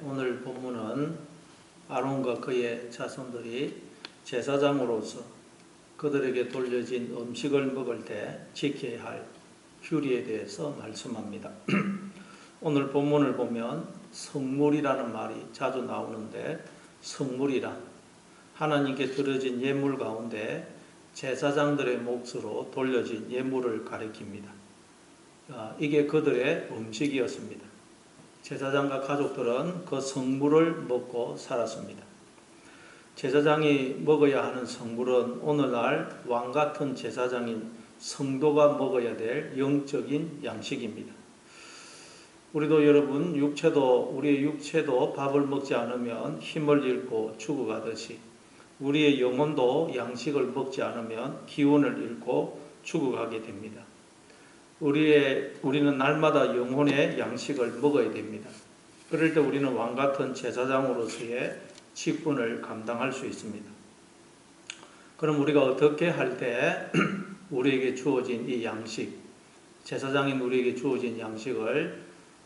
오늘 본문은 아론과 그의 자손들이 제사장으로서 그들에게 돌려진 음식을 먹을 때 지켜야 할 규례에 대해서 말씀합니다. 오늘 본문을 보면 성물이라는 말이 자주 나오는데, 성물이란 하나님께 드려진 예물 가운데 제사장들의 몫으로 돌려진 예물을 가리킵니다. 이게 그들의 음식이었습니다. 제사장과 가족들은 그 성물을 먹고 살았습니다. 제사장이 먹어야 하는 성물은 오늘날 왕같은 제사장인 성도가 먹어야 될 영적인 양식입니다. 우리도 여러분, 우리의 육체도 밥을 먹지 않으면 힘을 잃고 죽어가듯이 우리의 영혼도 양식을 먹지 않으면 기운을 잃고 죽어가게 됩니다. 우리는 날마다 영혼의 양식을 먹어야 됩니다. 그럴 때 우리는 왕같은 제사장으로서의 직분을 감당할 수 있습니다. 그럼 우리가 어떻게 할 때 우리에게 주어진 이 양식, 제사장인 우리에게 주어진 양식을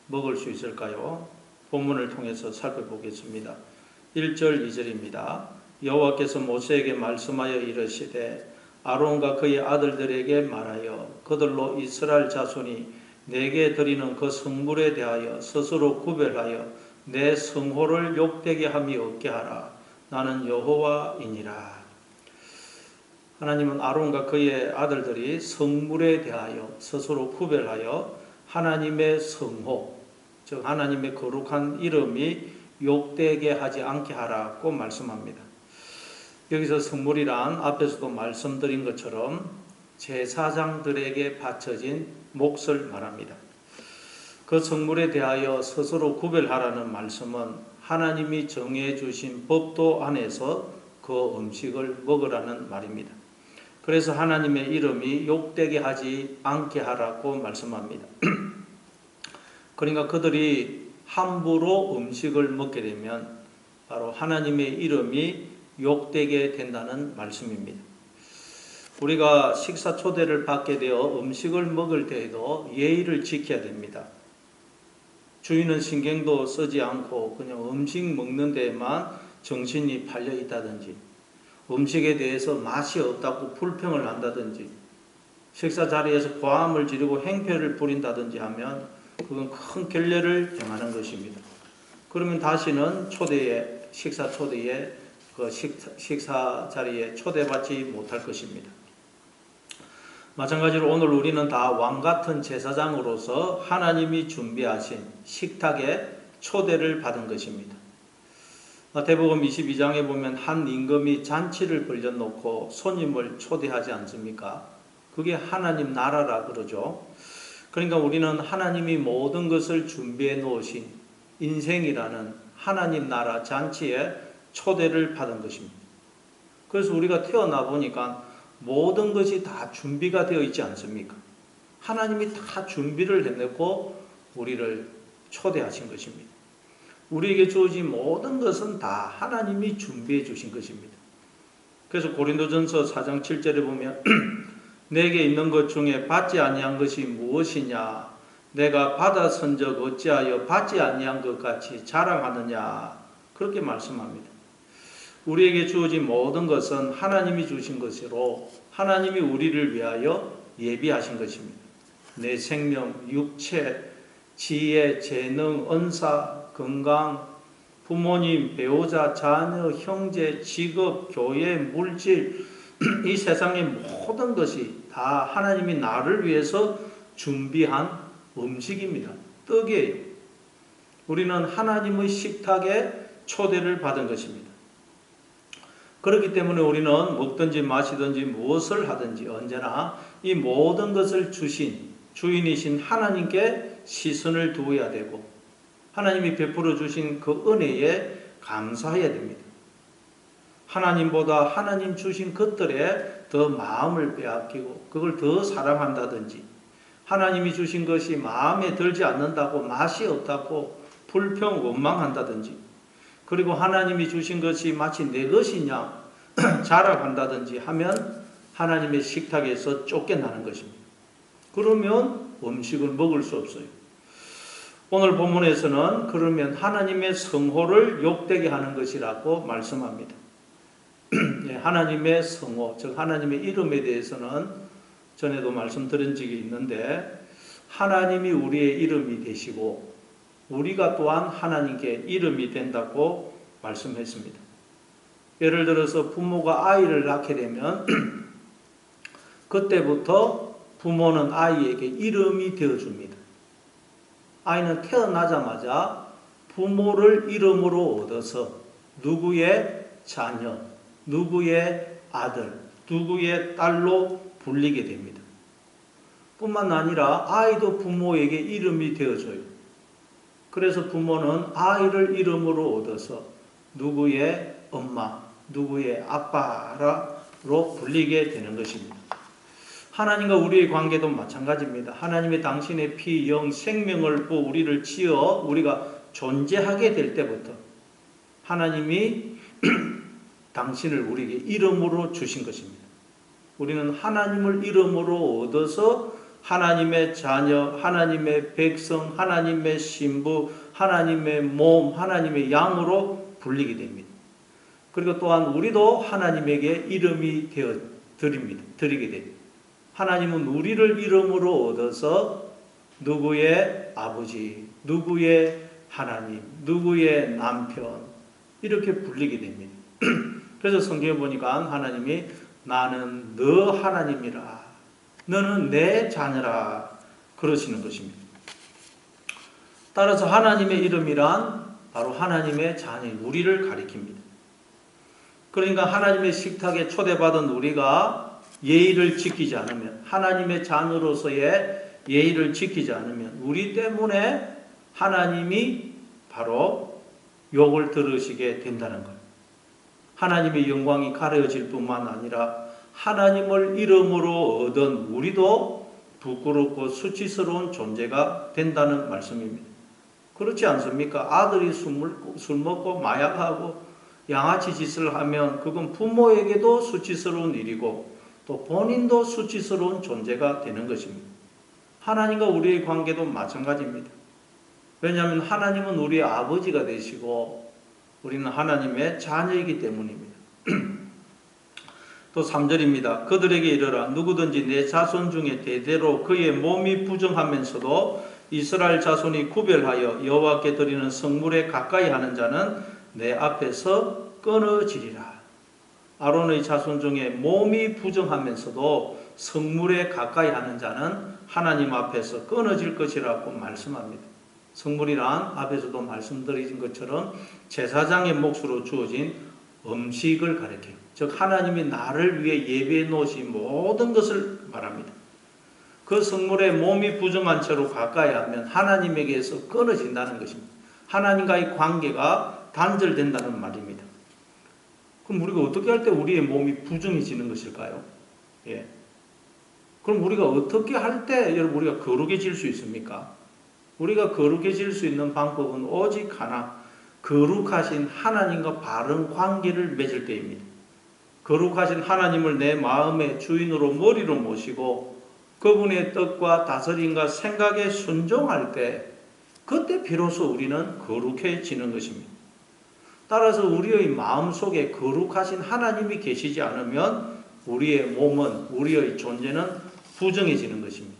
먹을 수 있을까요? 본문을 통해서 살펴보겠습니다. 1절 2절입니다. 여호와께서 모세에게 말씀하여 이르시되 아론과 그의 아들들에게 말하여 그들로 이스라엘 자손이 내게 드리는 그 성물에 대하여 스스로 구별하여 내 성호를 욕되게 함이 없게 하라. 나는 여호와이니라. 하나님은 아론과 그의 아들들이 성물에 대하여 스스로 구별하여 하나님의 성호, 즉 하나님의 거룩한 이름이 욕되게 하지 않게 하라고 말씀합니다. 여기서 성물이란 앞에서도 말씀드린 것처럼 제사장들에게 바쳐진 몫을 말합니다. 그 성물에 대하여 스스로 구별하라는 말씀은 하나님이 정해 주신 법도 안에서 그 음식을 먹으라는 말입니다. 그래서 하나님의 이름이 욕되게 하지 않게 하라고 말씀합니다. 그러니까 그들이 함부로 음식을 먹게 되면 바로 하나님의 이름이 욕되게 된다는 말씀입니다. 우리가 식사 초대를 받게 되어 음식을 먹을 때에도 예의를 지켜야 됩니다. 주인은 신경도 쓰지 않고 그냥 음식 먹는 데에만 정신이 팔려 있다든지, 음식에 대해서 맛이 없다고 불평을 한다든지, 식사 자리에서 고함을 지르고 행패를 부린다든지 하면 그건 큰 결례를 행하는 것입니다. 그러면 다시는 식사 초대에 그 식사 자리에 초대받지 못할 것입니다. 마찬가지로 오늘 우리는 다 왕같은 제사장으로서 하나님이 준비하신 식탁에 초대를 받은 것입니다. 마태복음 22장에 보면 한 임금이 잔치를 벌려놓고 손님을 초대하지 않습니까? 그게 하나님 나라라 그러죠. 그러니까 우리는 하나님이 모든 것을 준비해 놓으신 인생이라는 하나님 나라 잔치에 초대를 받은 것입니다. 그래서 우리가 태어나 보니까 모든 것이 다 준비가 되어 있지 않습니까? 하나님이 다 준비를 해놓고 우리를 초대하신 것입니다. 우리에게 주어진 모든 것은 다 하나님이 준비해 주신 것입니다. 그래서 고린도전서 4장 7절에 보면 내게 있는 것 중에 받지 아니한 것이 무엇이냐? 내가 받았은 적 어찌하여 받지 아니한 것 같이 자랑하느냐? 그렇게 말씀합니다. 우리에게 주어진 모든 것은 하나님이 주신 것으로 하나님이 우리를 위하여 예비하신 것입니다. 내 생명, 육체, 지혜, 재능, 은사, 건강, 부모님, 배우자, 자녀, 형제, 직업, 교회, 물질, 이 세상의 모든 것이 다 하나님이 나를 위해서 준비한 음식입니다. 떡이에요. 우리는 하나님의 식탁에 초대를 받은 것입니다. 그렇기 때문에 우리는 먹든지 마시든지 무엇을 하든지 언제나 이 모든 것을 주신 주인이신 하나님께 시선을 두어야 되고 하나님이 베풀어 주신 그 은혜에 감사해야 됩니다. 하나님보다 하나님 주신 것들에 더 마음을 빼앗기고 그걸 더 사랑한다든지 하나님이 주신 것이 마음에 들지 않는다고 맛이 없다고 불평 원망한다든지 그리고 하나님이 주신 것이 마치 내 것이냐 자랑한다든지 하면 하나님의 식탁에서 쫓겨나는 것입니다. 그러면 음식을 먹을 수 없어요. 오늘 본문에서는 그러면 하나님의 성호를 욕되게 하는 것이라고 말씀합니다. 하나님의 성호, 즉 하나님의 이름에 대해서는 전에도 말씀드린 적이 있는데 하나님이 우리의 이름이 되시고 우리가 또한 하나님께 이름이 된다고 말씀했습니다. 예를 들어서 부모가 아이를 낳게 되면 그때부터 부모는 아이에게 이름이 되어줍니다. 아이는 태어나자마자 부모를 이름으로 얻어서 누구의 자녀, 누구의 아들, 누구의 딸로 불리게 됩니다. 뿐만 아니라 아이도 부모에게 이름이 되어줘요. 그래서 부모는 아이를 이름으로 얻어서 누구의 엄마, 누구의 아빠로 불리게 되는 것입니다. 하나님과 우리의 관계도 마찬가지입니다. 하나님의 당신의 피, 영, 생명을 부어 우리를 지어 우리가 존재하게 될 때부터 하나님이 당신을 우리에게 이름으로 주신 것입니다. 우리는 하나님을 이름으로 얻어서 하나님의 자녀, 하나님의 백성, 하나님의 신부, 하나님의 몸, 하나님의 양으로 불리게 됩니다. 그리고 또한 우리도 하나님에게 이름이 드리게 됩니다. 하나님은 우리를 이름으로 얻어서 누구의 아버지, 누구의 하나님, 누구의 남편 이렇게 불리게 됩니다. 그래서 성경에 보니까 하나님이 나는 너 하나님이라, 너는 내 자녀라 그러시는 것입니다. 따라서 하나님의 이름이란 바로 하나님의 자녀인 우리를 가리킵니다. 그러니까 하나님의 식탁에 초대받은 우리가 예의를 지키지 않으면, 하나님의 자녀로서의 예의를 지키지 않으면 우리 때문에 하나님이 바로 욕을 들으시게 된다는 것. 하나님의 영광이 가려질 뿐만 아니라 하나님을 이름으로 얻은 우리도 부끄럽고 수치스러운 존재가 된다는 말씀입니다. 그렇지 않습니까? 아들이 술 먹고 마약하고 양아치 짓을 하면 그건 부모에게도 수치스러운 일이고 또 본인도 수치스러운 존재가 되는 것입니다. 하나님과 우리의 관계도 마찬가지입니다. 왜냐하면 하나님은 우리의 아버지가 되시고 우리는 하나님의 자녀이기 때문입니다. 또 3절입니다. 그들에게 이르라 누구든지 내 자손 중에 대대로 그의 몸이 부정하면서도 이스라엘 자손이 구별하여 여호와께 드리는 성물에 가까이 하는 자는 내 앞에서 끊어지리라. 아론의 자손 중에 몸이 부정하면서도 성물에 가까이 하는 자는 하나님 앞에서 끊어질 것이라고 말씀합니다. 성물이란 앞에서도 말씀드린 것처럼 제사장의 몫으로 주어진 음식을 가리켜요. 즉 하나님이 나를 위해 예배해 놓으신 모든 것을 말합니다. 그 성물에 몸이 부정한 채로 가까이 하면 하나님에게서 끊어진다는 것입니다. 하나님과의 관계가 단절된다는 말입니다. 그럼 우리가 어떻게 할 때 우리의 몸이 부정해지는 것일까요? 예. 그럼 우리가 어떻게 할 때 여러분 우리가 거룩해질 수 있습니까? 우리가 거룩해질 수 있는 방법은 오직 하나, 거룩하신 하나님과 바른 관계를 맺을 때입니다. 거룩하신 하나님을 내 마음의 주인으로 머리로 모시고 그분의 뜻과 다스림과 생각에 순종할 때 그때 비로소 우리는 거룩해지는 것입니다. 따라서 우리의 마음속에 거룩하신 하나님이 계시지 않으면 우리의 몸은, 우리의 존재는 부정해지는 것입니다.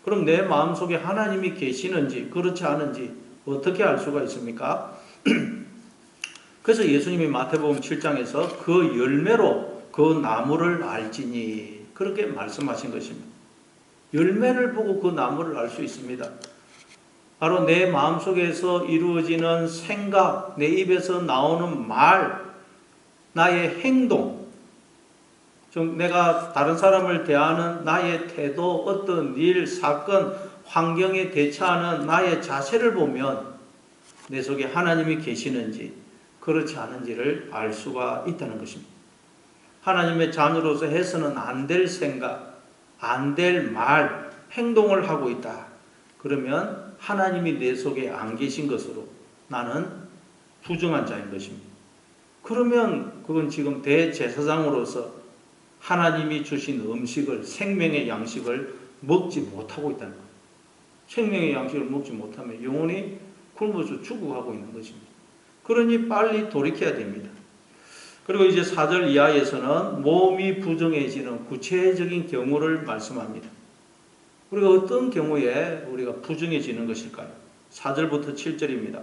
그럼 내 마음속에 하나님이 계시는지 그렇지 않은지 어떻게 알 수가 있습니까? 그래서 예수님이 마태복음 7장에서 그 열매로 그 나무를 알지니 그렇게 말씀하신 것입니다. 열매를 보고 그 나무를 알 수 있습니다. 바로 내 마음속에서 이루어지는 생각, 내 입에서 나오는 말, 나의 행동, 좀 내가 다른 사람을 대하는 나의 태도, 어떤 일, 사건, 환경에 대처하는 나의 자세를 보면 내 속에 하나님이 계시는지 그렇지 않은지를 알 수가 있다는 것입니다. 하나님의 자녀로서 해서는 안 될 생각, 안 될 말, 행동을 하고 있다. 그러면 하나님이 내 속에 안 계신 것으로 나는 부정한 자인 것입니다. 그러면 그건 지금 대제사장으로서 하나님이 주신 음식을, 생명의 양식을 먹지 못하고 있다는 거예요. 생명의 양식을 먹지 못하면 영혼이 굶어서 죽어가고 있는 것입니다. 그러니 빨리 돌이켜야 됩니다. 그리고 이제 4절 이하에서는 몸이 부정해지는 구체적인 경우를 말씀합니다. 우리가 어떤 경우에 우리가 부정해지는 것일까요? 4절부터 7절입니다.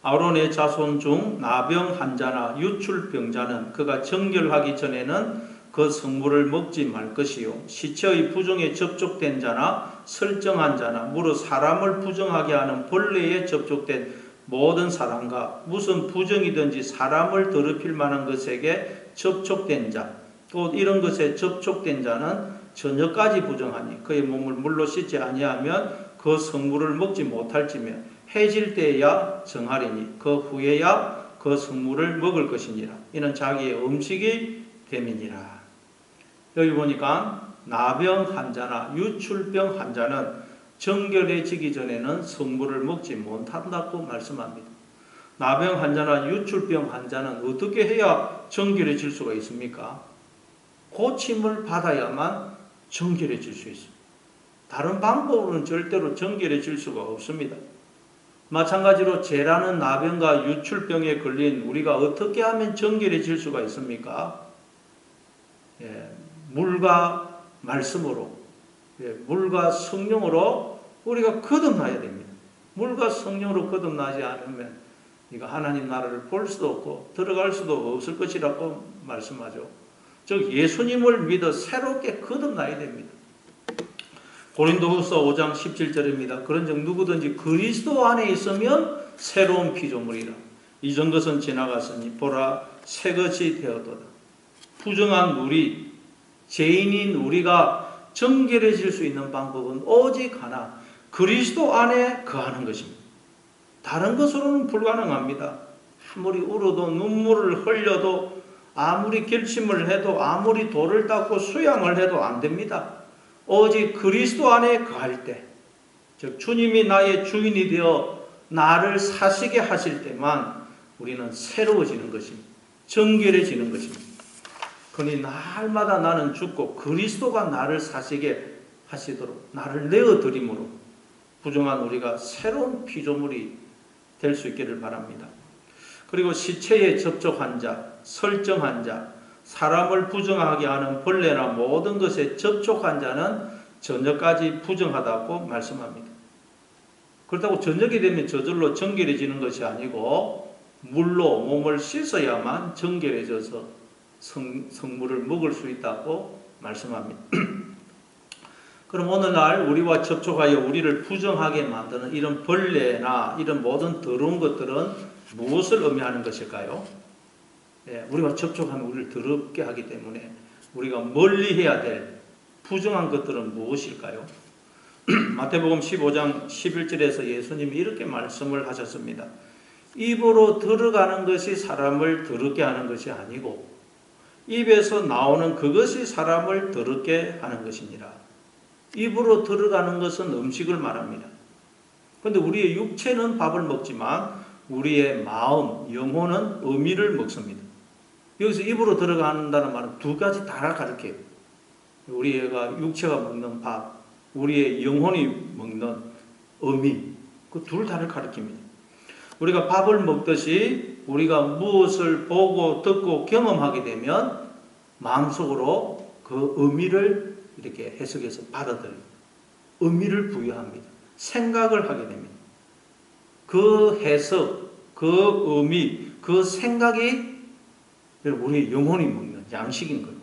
아론의 자손 중 나병 환자나 유출병자는 그가 정결하기 전에는 그 성물을 먹지 말 것이요 시체의 부정에 접촉된 자나 설정한 자나 무릇 사람을 부정하게 하는 벌레에 접촉된 모든 사람과 무슨 부정이든지 사람을 더럽힐 만한 것에게 접촉된 자 또 이런 것에 접촉된 자는 저녁까지 부정하니 그의 몸을 물로 씻지 아니하면 그 성물을 먹지 못할지며 해질 때야 정하리니 그 후에야 그 성물을 먹을 것이니라. 이는 자기의 음식이 됨이니라. 여기 보니까 나병 환자나 유출병 환자는 정결해지기 전에는 성물을 먹지 못한다고 말씀합니다. 나병 환자나 유출병 환자는 어떻게 해야 정결해질 수가 있습니까? 고침을 받아야만 정결해질 수 있습니다. 다른 방법으로는 절대로 정결해질 수가 없습니다. 마찬가지로 재라는 나병과 유출병에 걸린 우리가 어떻게 하면 정결해질 수가 있습니까? 물과 말씀으로, 물과 성령으로 우리가 거듭나야 됩니다. 물과 성령으로 거듭나지 않으면 이거 하나님 나라를 볼 수도 없고 들어갈 수도 없을 것이라고 말씀하죠. 즉 예수님을 믿어 새롭게 거듭나야 됩니다. 고린도후서 5장 17절입니다. 그런즉 누구든지 그리스도 안에 있으면 새로운 피조물이라. 이전 것은 지나갔으니 보라 새 것이 되었도다. 부정한 우리, 죄인인 우리가 정결해질 수 있는 방법은 오직 하나, 그리스도 안에 거하는 것입니다. 다른 것으로는 불가능합니다. 아무리 울어도 눈물을 흘려도 아무리 결심을 해도 아무리 돌을 닦고 수양을 해도 안 됩니다. 오직 그리스도 안에 거할 때, 즉 주님이 나의 주인이 되어 나를 사시게 하실 때만 우리는 새로워지는 것입니다. 정결해지는 것입니다. 그러니 날마다 나는 죽고 그리스도가 나를 사시게 하시도록 나를 내어드림으로 부정한 우리가 새로운 피조물이 될 수 있기를 바랍니다. 그리고 시체에 접촉한 자, 설정한 자, 사람을 부정하게 하는 벌레나 모든 것에 접촉한 자는 저녁까지 부정하다고 말씀합니다. 그렇다고 저녁이 되면 저절로 정결해지는 것이 아니고 물로 몸을 씻어야만 정결해져서 성물을 먹을 수 있다고 말씀합니다. 그럼 오늘날 우리와 접촉하여 우리를 부정하게 만드는 이런 벌레나 이런 모든 더러운 것들은 무엇을 의미하는 것일까요? 우리와 접촉하면 우리를 더럽게 하기 때문에 우리가 멀리 해야 될 부정한 것들은 무엇일까요? 마태복음 15장 11절에서 예수님이 이렇게 말씀을 하셨습니다. 입으로 들어가는 것이 사람을 더럽게 하는 것이 아니고 입에서 나오는 그것이 사람을 더럽게 하는 것이니라. 입으로 들어가는 것은 음식을 말합니다. 그런데 우리의 육체는 밥을 먹지만 우리의 마음, 영혼은 의미를 먹습니다. 여기서 입으로 들어간다는 말은 두 가지 다 가르쳐요. 우리가 육체가 먹는 밥, 우리의 영혼이 먹는 의미, 그 둘 다를 가르칩니다. 우리가 밥을 먹듯이 우리가 무엇을 보고 듣고 경험하게 되면 마음속으로 그 의미를 이렇게 해석해서 받아들여요. 의미를 부여합니다. 생각을 하게 됩니다. 그 해석, 그 의미, 그 생각이 우리의 영혼이 먹는 양식인 거예요.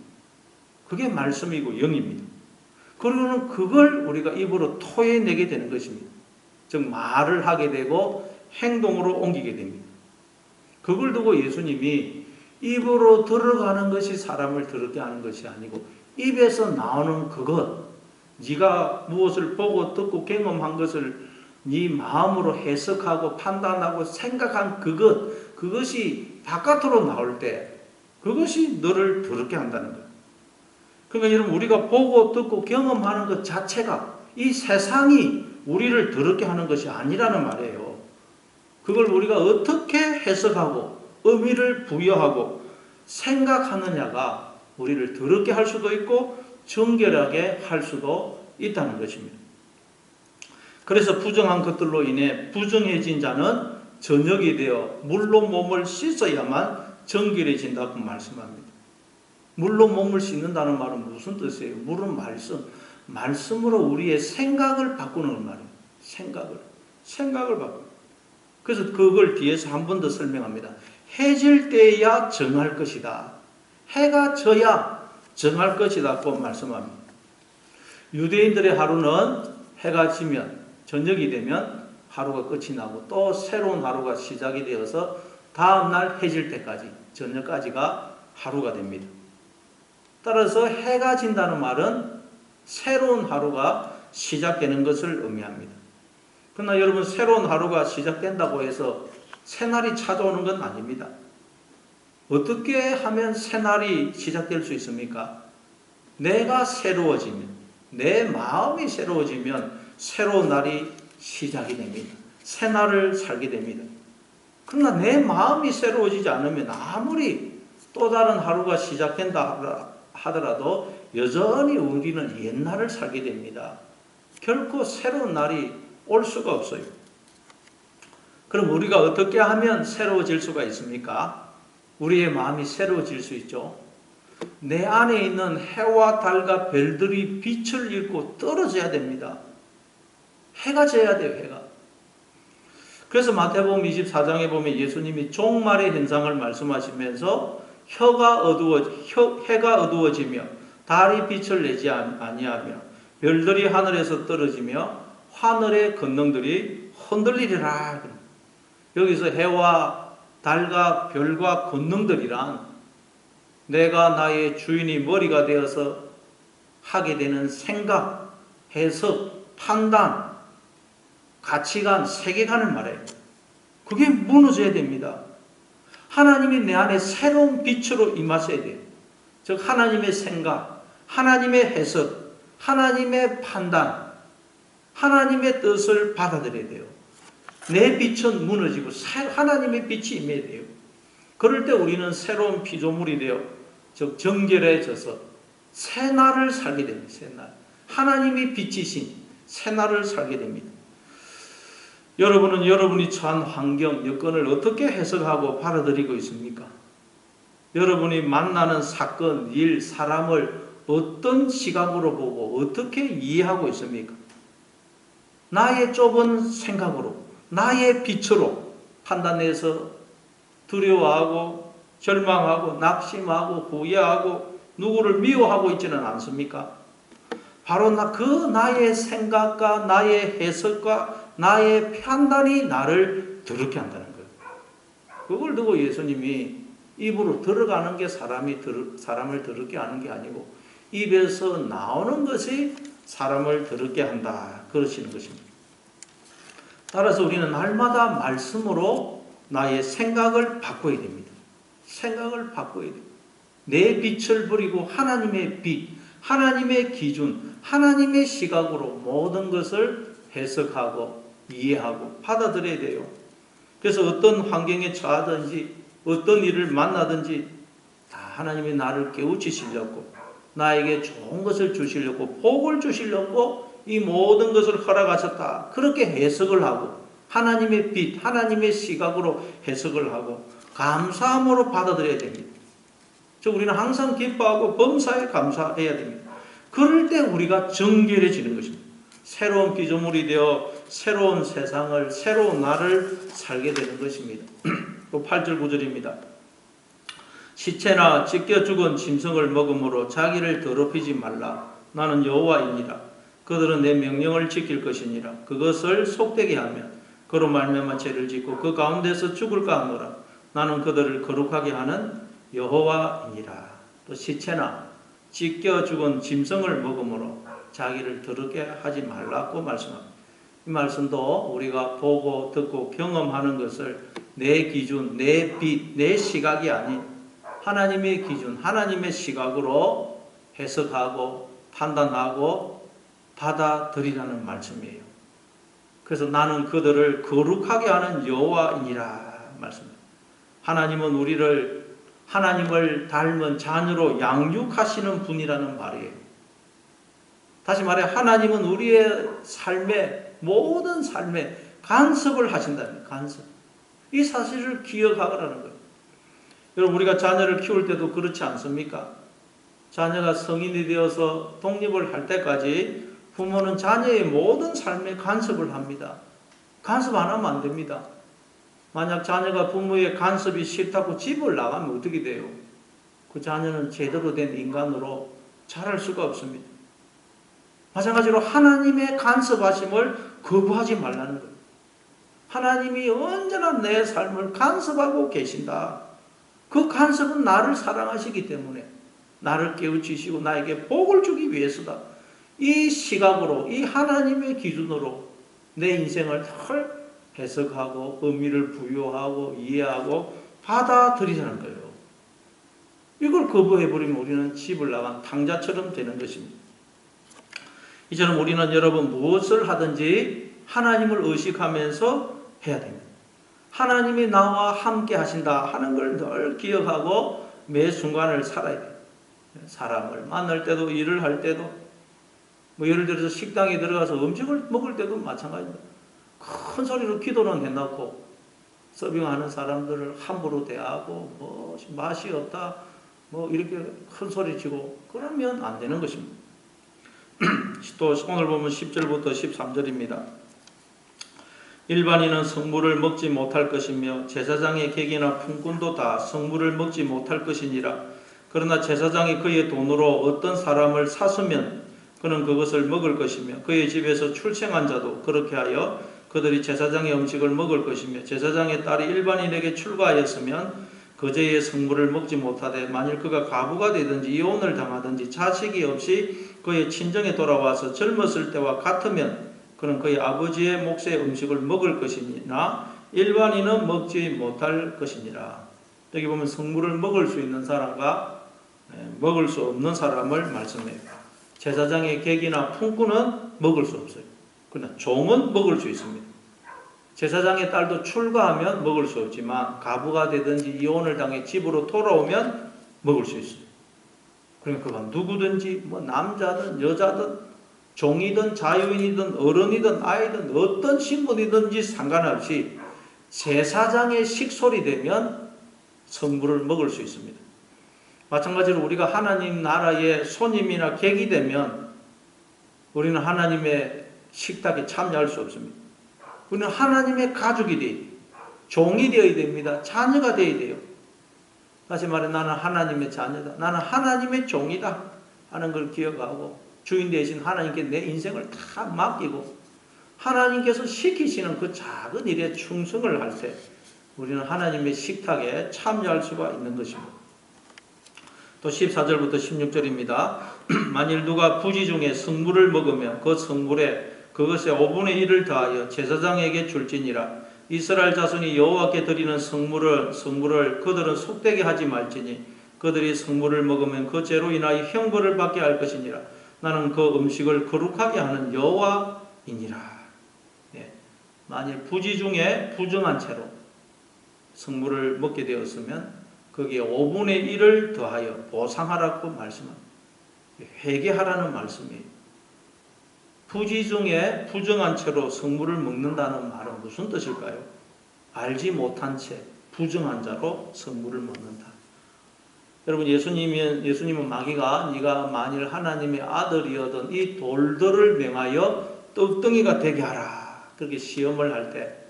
그게 말씀이고 영입니다. 그러고는 그걸 우리가 입으로 토해내게 되는 것입니다. 즉 말을 하게 되고 행동으로 옮기게 됩니다. 그걸 두고 예수님이 입으로 들어가는 것이 사람을 더럽게 하는 것이 아니고 입에서 나오는 그것, 네가 무엇을 보고 듣고 경험한 것을 네 마음으로 해석하고 판단하고 생각한 그것이 바깥으로 나올 때 그것이 너를 더럽게 한다는 거예요. 그러니까 여러분 우리가 보고 듣고 경험하는 것 자체가 이 세상이 우리를 더럽게 하는 것이 아니라는 말이에요. 그걸 우리가 어떻게 해석하고 의미를 부여하고 생각하느냐가 우리를 더럽게 할 수도 있고 정결하게 할 수도 있다는 것입니다. 그래서 부정한 것들로 인해 부정해진 자는 저녁이 되어 물로 몸을 씻어야만 정결해진다고 말씀합니다. 물로 몸을 씻는다는 말은 무슨 뜻이에요? 물은 말씀. 말씀으로 우리의 생각을 바꾸는 말이에요. 생각을 바꾸는. 그래서 그걸 뒤에서 한 번 더 설명합니다. 해질 때야 정할 것이다. 해가 져야 정할 것이라고 말씀합니다. 유대인들의 하루는 해가 지면, 저녁이 되면 하루가 끝이 나고 또 새로운 하루가 시작이 되어서 다음날 해질 때까지, 저녁까지가 하루가 됩니다. 따라서 해가 진다는 말은 새로운 하루가 시작되는 것을 의미합니다. 그러나 여러분, 새로운 하루가 시작된다고 해서 새날이 찾아오는 건 아닙니다. 어떻게 하면 새날이 시작될 수 있습니까? 내가 새로워지면, 내 마음이 새로워지면 새로운 날이 시작이 됩니다. 새날을 살게 됩니다. 그러나 내 마음이 새로워지지 않으면 아무리 또 다른 하루가 시작된다 하더라도 여전히 우리는 옛날을 살게 됩니다. 결코 새로운 날이 올 수가 없어요. 그럼 우리가 어떻게 하면 새로워질 수가 있습니까? 우리의 마음이 새로워질 수 있죠. 내 안에 있는 해와 달과 별들이 빛을 잃고 떨어져야 됩니다. 해가 져야 돼요, 해가. 그래서 마태복음 24장에 보면 예수님이 종말의 현상을 말씀하시면서 해가 어두워지며 달이 빛을 내지 아니하며 별들이 하늘에서 떨어지며 하늘의 권능들이 흔들리리라. 여기서 해와 달과 별과 권능들이란 내가 나의 주인이 머리가 되어서 하게 되는 생각, 해석, 판단, 가치관, 세계관을 말해요. 그게 무너져야 됩니다. 하나님이 내 안에 새로운 빛으로 임하셔야 돼요. 즉 하나님의 생각, 하나님의 해석, 하나님의 판단, 하나님의 뜻을 받아들여야 돼요. 내 빛은 무너지고 하나님의 빛이 임해야 돼요. 그럴 때 우리는 새로운 피조물이 되어 즉 정결해져서 새날을 살게 됩니다. 새날. 하나님이 빛이신 새날을 살게 됩니다. 여러분은 여러분이 처한 환경, 여건을 어떻게 해석하고 받아들이고 있습니까? 여러분이 만나는 사건, 일, 사람을 어떤 시각으로 보고 어떻게 이해하고 있습니까? 나의 좁은 생각으로, 나의 빛으로 판단해서 두려워하고 절망하고 낙심하고 후회하고 누구를 미워하고 있지는 않습니까? 바로 나의 생각과 나의 해석과 나의 판단이 나를 더럽게 한다는 거예요. 그걸 두고 예수님이 입으로 들어가는 게 사람을 더럽게 하는 게 아니고 입에서 나오는 것이 사람을 더럽게 한다. 그러시는 것입니다. 따라서 우리는 날마다 말씀으로 나의 생각을 바꿔야 됩니다. 생각을 바꿔야 돼요. 내 빛을 버리고 하나님의 빛, 하나님의 기준, 하나님의 시각으로 모든 것을 해석하고 이해하고 받아들여야 돼요. 그래서 어떤 환경에 처하든지 어떤 일을 만나든지 다 하나님이 나를 깨우치시려고 나에게 좋은 것을 주시려고 복을 주시려고 이 모든 것을 허락하셨다. 그렇게 해석을 하고 하나님의 빛, 하나님의 시각으로 해석을 하고 감사함으로 받아들여야 됩니다. 즉 우리는 항상 기뻐하고 범사에 감사해야 됩니다. 그럴 때 우리가 정결해지는 것입니다. 새로운 피조물이 되어 새로운 세상을, 새로운 날을 살게 되는 것입니다. 또 8절 9절입니다. 시체나 찢겨 죽은 짐승을 먹음으로 자기를 더럽히지 말라. 나는 여호와이니라. 그들은 내 명령을 지킬 것이니라. 그것을 속되게 하면 그로 말미암아 죄를 짓고 그 가운데서 죽을까 하노라. 나는 그들을 거룩하게 하는 여호와이니라. 또 시체나 찢겨 죽은 짐승을 먹음으로 자기를 더럽게 하지 말라고 말씀합니다. 이 말씀도 우리가 보고 듣고 경험하는 것을 내 기준, 내 빛, 내 시각이 아닌 하나님의 기준, 하나님의 시각으로 해석하고 판단하고 받아들이라는 말씀이에요. 그래서 나는 그들을 거룩하게 하는 여호와이니라 말씀입니다. 하나님은 우리를 하나님을 닮은 자녀로 양육하시는 분이라는 말이에요. 다시 말해 하나님은 우리의 삶에 모든 삶에 간섭을 하신다는 간섭. 이 사실을 기억하라는 거예요. 여러분, 우리가 자녀를 키울 때도 그렇지 않습니까? 자녀가 성인이 되어서 독립을 할 때까지 부모는 자녀의 모든 삶에 간섭을 합니다. 간섭 안 하면 안 됩니다. 만약 자녀가 부모의 간섭이 싫다고 집을 나가면 어떻게 돼요? 그 자녀는 제대로 된 인간으로 자랄 수가 없습니다. 마찬가지로 하나님의 간섭하심을 거부하지 말라는 거예요. 하나님이 언제나 내 삶을 간섭하고 계신다. 그 간섭은 나를 사랑하시기 때문에 나를 깨우치시고 나에게 복을 주기 위해서다. 이 시각으로, 이 하나님의 기준으로 내 인생을 늘 해석하고 의미를 부여하고 이해하고 받아들이자는 거예요. 이걸 거부해버리면 우리는 집을 나간 탕자처럼 되는 것입니다. 이처럼 우리는 여러분 무엇을 하든지 하나님을 의식하면서 해야 됩니다. 하나님이 나와 함께 하신다 하는 걸 늘 기억하고 매 순간을 살아야 돼요. 사람을 만날 때도, 일을 할 때도, 예를 들어서 식당에 들어가서 음식을 먹을 때도 마찬가지입니다. 큰 소리로 기도는 해놓고 서빙하는 사람들을 함부로 대하고 맛이 없다 이렇게 큰 소리 치고 그러면 안 되는 것입니다. 또 오늘 보면 10절부터 13절입니다. 일반인은 성물을 먹지 못할 것이며 제사장의 객이나 품꾼도 다 성물을 먹지 못할 것이니라. 그러나 제사장이 그의 돈으로 어떤 사람을 샀으면 그는 그것을 먹을 것이며 그의 집에서 출생한 자도 그렇게 하여 그들이 제사장의 음식을 먹을 것이며 제사장의 딸이 일반인에게 출가하였으면 거제의 성물을 먹지 못하되 만일 그가 과부가 되든지 이혼을 당하든지 자식이 없이 그의 친정에 돌아와서 젊었을 때와 같으면 그는 그의 아버지의 몫의 음식을 먹을 것이나 일반인은 먹지 못할 것이니라. 여기 보면 성물을 먹을 수 있는 사람과 먹을 수 없는 사람을 말씀해요. 제사장의 객이나 품꾼은 먹을 수 없어요. 그러나 종은 먹을 수 있습니다. 제사장의 딸도 출가하면 먹을 수 없지만 가부가 되든지 이혼을 당해 집으로 돌아오면 먹을 수 있어요. 그러니까 그건 누구든지 남자든 여자든 종이든 자유인이든 어른이든 아이든 어떤 신분이든지 상관없이 제사장의 식솔이 되면 성물을 먹을 수 있습니다. 마찬가지로 우리가 하나님 나라의 손님이나 객이 되면 우리는 하나님의 식탁에 참여할 수 없습니다. 우리는 하나님의 가족이 되어야 돼요. 종이 되어야 됩니다. 자녀가 되어야 돼요. 다시 말해 나는 하나님의 자녀다. 나는 하나님의 종이다 하는 걸 기억하고 주인 되신 하나님께 내 인생을 다 맡기고 하나님께서 시키시는 그 작은 일에 충성을 할 때 우리는 하나님의 식탁에 참여할 수가 있는 것입니다. 또 14절부터 16절입니다. 만일 누가 부지 중에 성물을 먹으면 그 성물에 그것의 5분의 1을 더하여 제사장에게 줄지니라. 이스라엘 자손이 여호와께 드리는 성물을 그들은 속되게 하지 말지니 그들이 성물을 먹으면 그 죄로 인하여 형벌을 받게 할 것이니라. 나는 그 음식을 거룩하게 하는 여호와이니라. 만일 부지 중에 부정한 채로 성물을 먹게 되었으면 거기에 5분의 1을 더하여 보상하라고 말씀합니다. 회개하라는 말씀이에요. 부지 중에 부정한 채로 성물을 먹는다는 말은 무슨 뜻일까요? 알지 못한 채 부정한 자로 성물을 먹는다. 여러분 예수님은 마귀가 네가 만일 하나님의 아들이어든 이 돌들을 명하여 떡덩이가 되게 하라. 그렇게 시험을 할 때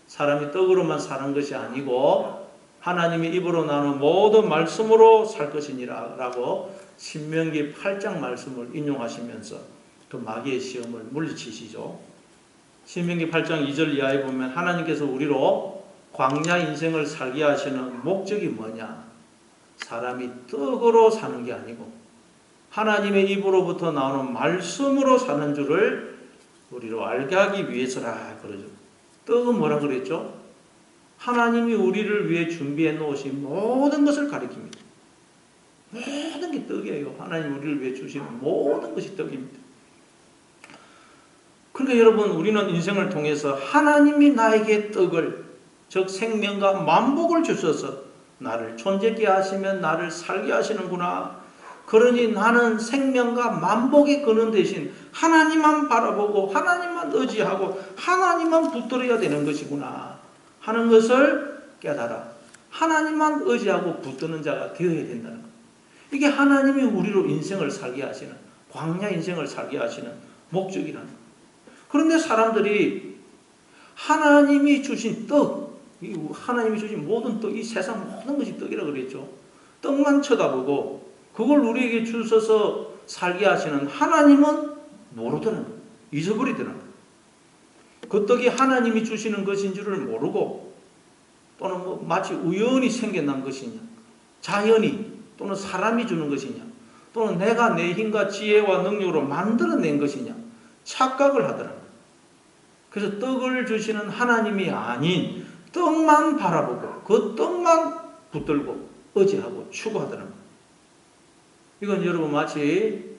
사람이 떡으로만 사는 것이 아니고 하나님의 입으로 나오는 모든 말씀으로 살 것이니라 라고 신명기 8장 말씀을 인용하시면서 그 마귀의 시험을 물리치시죠. 신명기 8장 2절 이하에 보면 하나님께서 우리로 광야 인생을 살게 하시는 목적이 뭐냐? 사람이 떡으로 사는 게 아니고 하나님의 입으로부터 나오는 말씀으로 사는 줄을 우리로 알게 하기 위해서라 그러죠. 떡은 뭐라 그랬죠? 하나님이 우리를 위해 준비해 놓으신 모든 것을 가리킵니다. 모든 게 떡이에요. 하나님 우리를 위해 주시는 모든 것이 떡입니다. 그러니까 여러분 우리는 인생을 통해서 하나님이 나에게 떡을 즉 생명과 만복을 주셔서 나를 존재케 하시면 나를 살게 하시는구나. 그러니 나는 생명과 만복의 근원 대신 하나님만 바라보고 하나님만 의지하고 하나님만 붙들어야 되는 것이구나 하는 것을 깨달아 하나님만 의지하고 붙드는 자가 되어야 된다는 것. 이게 하나님이 우리로 인생을 살게 하시는 광야 인생을 살게 하시는 목적이라는 거예요. 그런데 사람들이 하나님이 주신 떡, 하나님이 주신 모든 떡, 이 세상 모든 것이 떡이라고 그랬죠. 떡만 쳐다보고 그걸 우리에게 주셔서 살게 하시는 하나님은 모르더라는 거예요. 잊어버리더라는 거예요. 그 떡이 하나님이 주시는 것인 줄을 모르고 또는 뭐 마치 우연히 생겨난 것이냐, 자연이 또는 사람이 주는 것이냐, 또는 내가 내 힘과 지혜와 능력으로 만들어낸 것이냐 착각을 하더라고요. 그래서 떡을 주시는 하나님이 아닌 떡만 바라보고 그 떡만 붙들고 의지하고 추구하더라고요. 이건 여러분 마치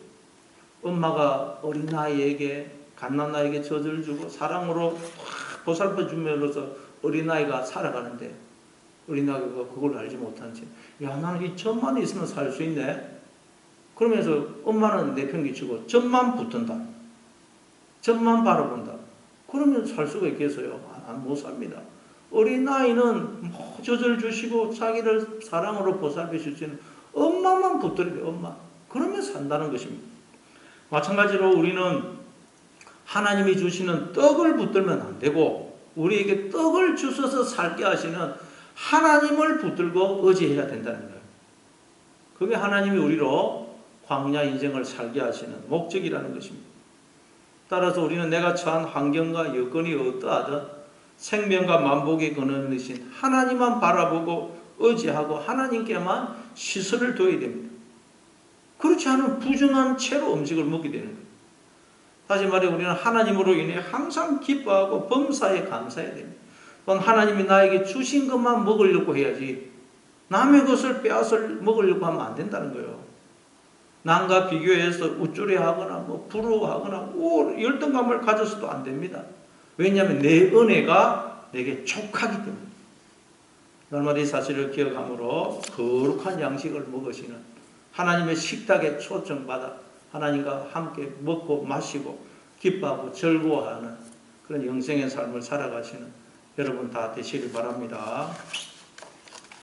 엄마가 어린아이에게 갓난아이에게 젖을 주고 사랑으로 보살펴 줌으로써 어린아이가 살아가는데 어린아이가 그걸 알지 못한 채 야 나는 이 젖만 있으면 살 수 있네. 그러면서 엄마는 내팽개치고 젖만 붙든다. 젖만 바라본다. 그러면 살 수가 있겠어요? 못 삽니다. 어린아이는 젖을 주시고 자기를 사랑으로 보살펴 주시는 엄마만 붙들어야 돼요. 엄마. 그러면 산다는 것입니다. 마찬가지로 우리는 하나님이 주시는 떡을 붙들면 안 되고 우리에게 떡을 주셔서 살게 하시는 하나님을 붙들고 의지해야 된다는 거예요. 그게 하나님이 우리로 광야 인생을 살게 하시는 목적이라는 것입니다. 따라서 우리는 내가 처한 환경과 여건이 어떠하든 생명과 만복의 근원이신 하나님만 바라보고 의지하고 하나님께만 시선을 둬야 됩니다. 그렇지 않으면 부정한 채로 음식을 먹게 되는 거예요. 다시 말해 우리는 하나님으로 인해 항상 기뻐하고 범사에 감사해야 됩니다. 또한 하나님이 나에게 주신 것만 먹으려고 해야지 남의 것을 빼앗을 먹으려고 하면 안 된다는 거예요. 남과 비교해서 우쭐해하거나 부러워하거나 열등감을 가져서도 안 됩니다. 왜냐하면 내 은혜가 내게 족하기 때문에. 날마다 이 사실을 기억함으로 거룩한 양식을 먹으시는 하나님의 식탁에 초청받아 하나님과 함께 먹고 마시고 기뻐하고 즐거워하는 그런 영생의 삶을 살아가시는 여러분 다 되시길 바랍니다.